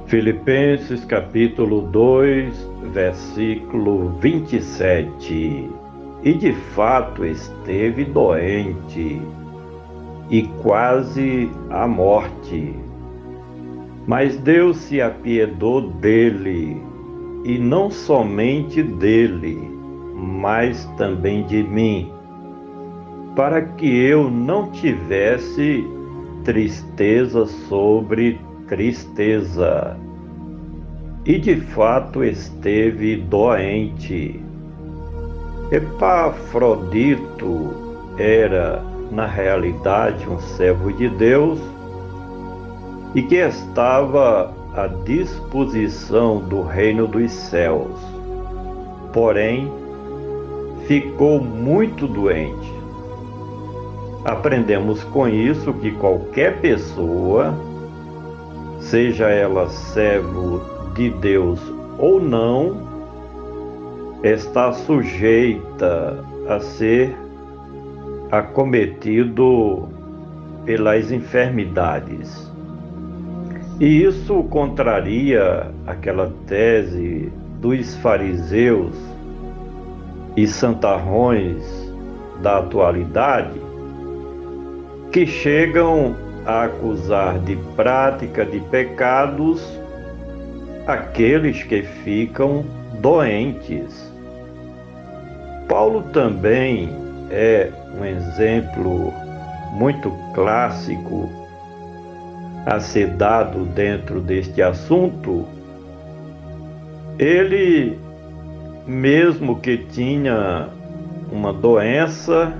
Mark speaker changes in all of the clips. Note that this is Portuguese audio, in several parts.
Speaker 1: Filipenses capítulo 2, versículo 27. E de fato esteve doente e quase à morte. Mas Deus se apiedou dele, e não somente dele, mas também de mim, para que eu não tivesse tristeza sobre tristeza. E de fato esteve doente. Epafrodito era, na realidade, um servo de Deus e que estava à disposição do reino dos céus. Porém, ficou muito doente. Aprendemos com isso que qualquer pessoa, seja ela servo de Deus ou não, está sujeita a ser acometido pelas enfermidades. E isso contraria aquela tese dos fariseus e santarrões da atualidade, que chegam a acusar de prática de pecados aqueles que ficam doentes. Paulo também é um exemplo muito clássico a ser dado dentro deste assunto. Ele, mesmo que tinha uma doença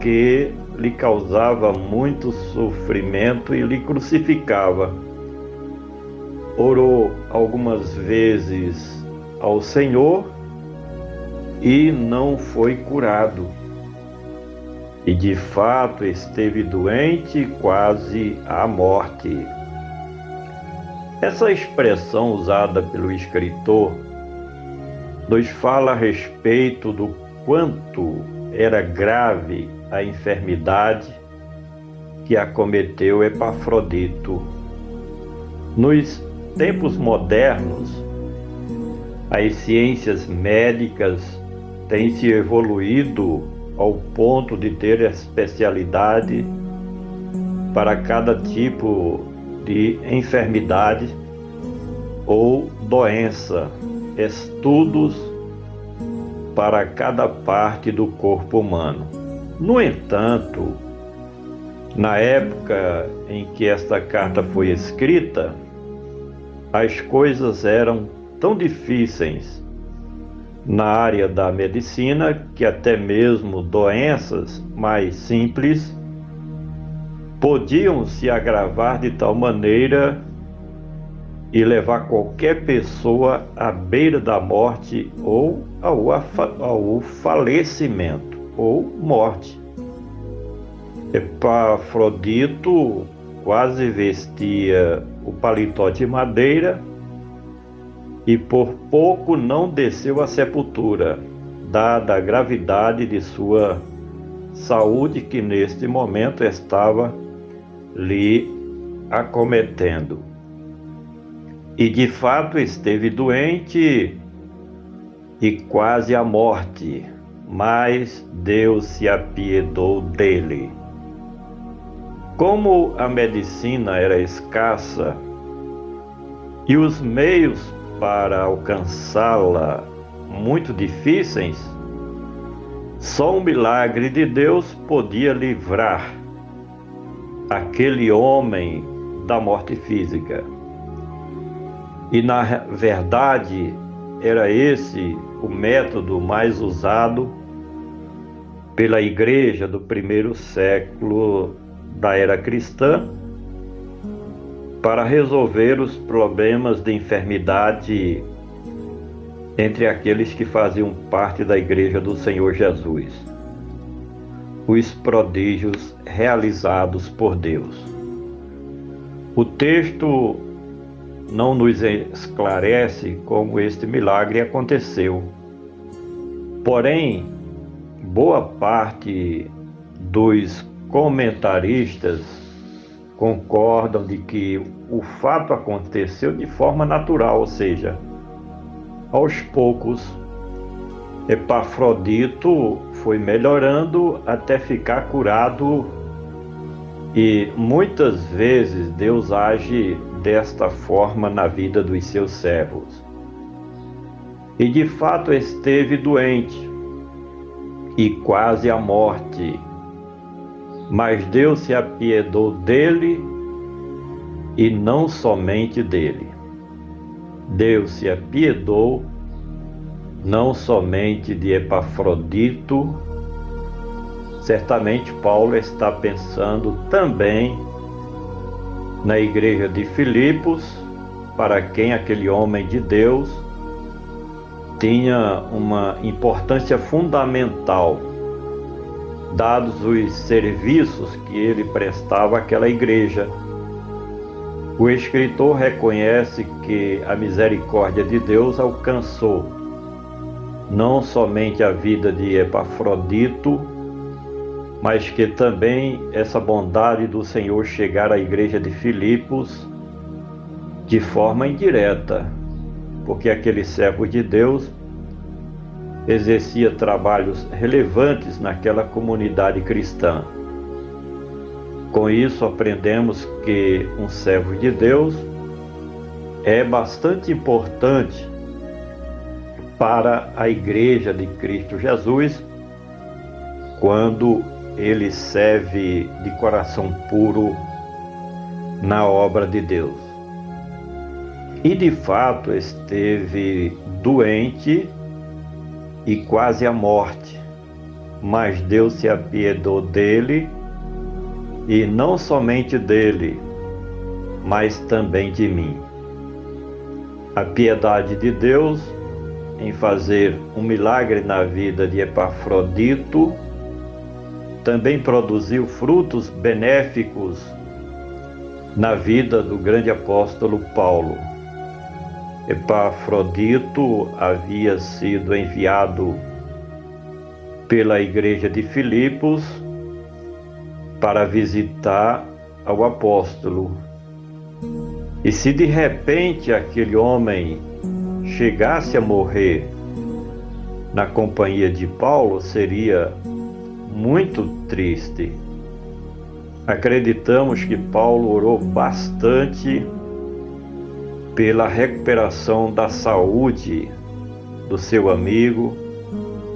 Speaker 1: que lhe causava muito sofrimento e lhe crucificava, orou algumas vezes ao Senhor e não foi curado. E de fato esteve doente quase à morte. Essa expressão usada pelo escritor nos fala a respeito do quanto era grave a enfermidade que acometeu Epafrodito. Nos tempos modernos, as ciências médicas têm se evoluído ao ponto de ter especialidade para cada tipo de enfermidade ou doença, estudos para cada parte do corpo humano. No entanto, na época em que esta carta foi escrita, as coisas eram tão difíceis na área da medicina que até mesmo doenças mais simples podiam se agravar de tal maneira e levar qualquer pessoa à beira da morte ou ao falecimento ou morte. Epafrodito quase vestia o paletó de madeira e por pouco não desceu à sepultura, dada a gravidade de sua saúde que neste momento estava lhe acometendo. E de fato esteve doente e quase à morte, mas Deus se apiedou dele. Como a medicina era escassa e os meios para alcançá-la muito difíceis, só um milagre de Deus podia livrar aquele homem da morte física. E na verdade era esse o método mais usado pela igreja do primeiro século da era cristã para resolver os problemas de enfermidade entre aqueles que faziam parte da igreja do Senhor Jesus. Os prodígios realizados por Deus. O texto não nos esclarece como este milagre aconteceu. Porém, boa parte dos comentaristas concordam de que o fato aconteceu de forma natural, ou seja, aos poucos, Epafrodito foi melhorando até ficar curado, e muitas vezes Deus age desta forma na vida dos seus servos. E de fato esteve doente e quase à morte, mas Deus se apiedou dele e não somente dele. Deus se apiedou não somente de Epafrodito. Certamente Paulo está pensando também na igreja de Filipos, para quem aquele homem de Deus tinha uma importância fundamental, dados os serviços que ele prestava àquela igreja. O escritor reconhece que a misericórdia de Deus alcançou não somente a vida de Epafrodito, mas que também essa bondade do Senhor chegar à igreja de Filipos de forma indireta, porque aquele servo de Deus exercia trabalhos relevantes naquela comunidade cristã. Com isso, aprendemos que um servo de Deus é bastante importante para a igreja de Cristo Jesus quando ele serve de coração puro na obra de Deus. E de fato esteve doente e quase à morte, mas Deus se apiedou dele, e não somente dele, mas também de mim. A piedade de Deus em fazer um milagre na vida de Epafrodito também produziu frutos benéficos na vida do grande apóstolo Paulo. Epafrodito havia sido enviado pela igreja de Filipos para visitar ao apóstolo. E se de repente aquele homem chegasse a morrer na companhia de Paulo, seria muito triste. Acreditamos que Paulo orou bastante pela recuperação da saúde do seu amigo,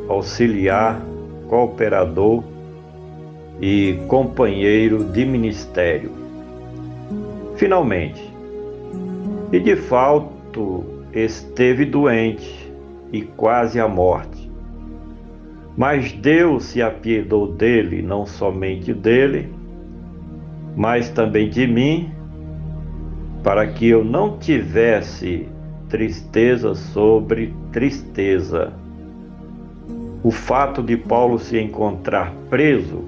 Speaker 1: auxiliar, cooperador e companheiro de ministério. Finalmente, e de fato esteve doente e quase à morte, mas Deus se apiedou dele, não somente dele, mas também de mim, para que eu não tivesse tristeza sobre tristeza. O fato de Paulo se encontrar preso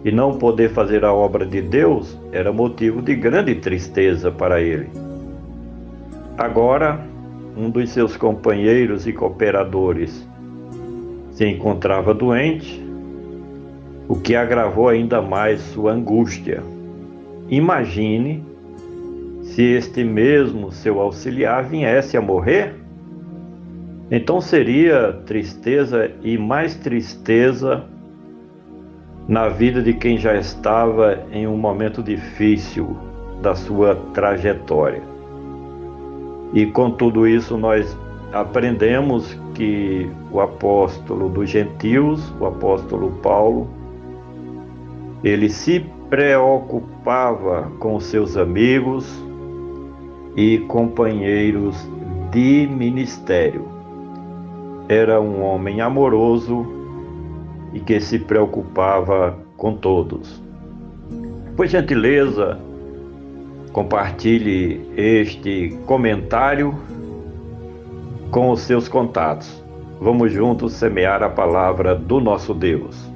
Speaker 1: e não poder fazer a obra de Deus era motivo de grande tristeza para ele. Agora, um dos seus companheiros e cooperadores se encontrava doente, o que agravou ainda mais sua angústia. Imagine se este mesmo seu auxiliar viesse a morrer. Então seria tristeza e mais tristeza na vida de quem já estava em um momento difícil da sua trajetória. E com tudo isso nós aprendemos que o apóstolo dos gentios, o apóstolo Paulo, ele se preocupava com seus amigos e companheiros de ministério. Era um homem amoroso e que se preocupava com todos. Por gentileza, compartilhe este comentário com os seus contatos. Vamos juntos semear a palavra do nosso Deus.